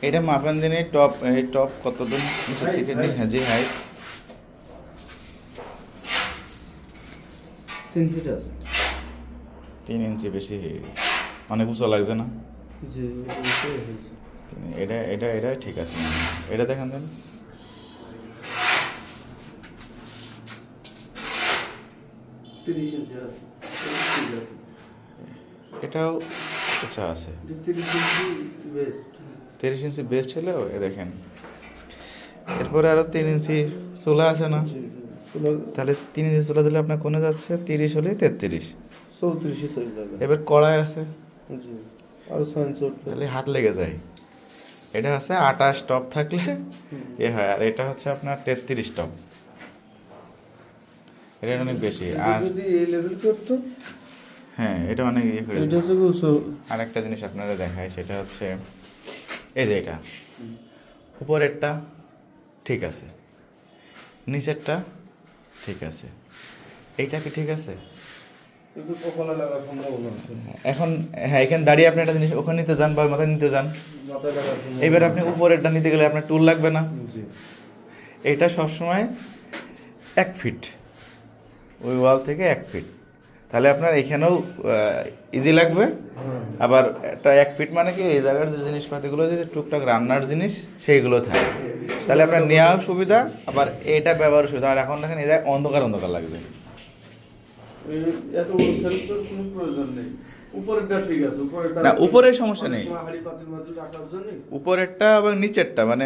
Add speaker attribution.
Speaker 1: এটা মাপান দিনে টপ এই টপ কত দিন নিচের থেকে দিন হ্যাঁ জি হাইট
Speaker 2: 3 ফিট আছে
Speaker 1: 3 ইঞ্চি বেশি অনেক উঁচু লাগছে না
Speaker 2: জি
Speaker 1: এটা এটা এটা ঠিক আছে এটা দেখান দেন
Speaker 2: 30 ইঞ্চি আছে
Speaker 1: এটাও আচ্ছা আছে 30 ইঞ্চি বেস্ট হলেও এ দেখেন এরপরে আরো 3 ইঞ্চি চুলা আছে না তাহলে 3 ইঞ্চি চুলা দিলে আপনার কোনে যাচ্ছে 30 হলে 33
Speaker 2: 34 চলে যাবে
Speaker 1: এবার কড়াই আছে
Speaker 2: জি আর 6 ইঞ্চি
Speaker 1: তাহলে হাত লেগে যায় এটা আছে 28 টপ থাকলে এ হয় আর এটা হচ্ছে আপনার 33 টপ এটা অনেক বেশি আর
Speaker 2: যদি এই লেভেল করতে
Speaker 1: হ্যাঁ এটা অনেক ইয়ে করে
Speaker 2: এটা হচ্ছে
Speaker 1: আর একটা জিনিস আপনারা দেখায় সেটা হচ্ছে এই যে এটা উপরেরটা ঠিক আছে নিচেরটা ঠিক আছে এইটা কি ঠিক আছে
Speaker 2: কিন্তু কপালে লাগার সম্ভাবনা আছে
Speaker 1: এখন হ্যাঁ এখানে দাঁড়িয়ে আপনি একটা জিনিস ওখানে নিতে যান বা মাথায় নিতে যান
Speaker 2: মাথায় লাগার
Speaker 1: এবার আপনি উপরেরটা নিতে গেলে আপনার টুল লাগবে না
Speaker 2: জি
Speaker 1: এইটা সবসময় 1 ফিট ওই ওয়াল থেকে 1 ফিট তাহলে আপনার এখানেও ইজি লাগবে আবার এটা 1 ফিট মানে কি এই জায়গার যে জিনিসপাতিগুলো যে টুকটাক রান্নার জিনিস সেইগুলো থাকে তাহলে আপনার নেওয়াও সুবিধা আবার এটা ব্যবহার সুবিধা আর এখন দেখেন এই জায়গায় অন্ধকার অন্ধকার লাগবে
Speaker 2: এত বড় সেন্সর কোনো প্রয়োজন নেই উপরেরটা ঠিক আছে উপরেরটা
Speaker 1: না উপরের সমস্যা নেই
Speaker 2: হাড়ি পাতিল মাত্র রাখার জন্য
Speaker 1: উপরেরটা আবার নিচেরটা মানে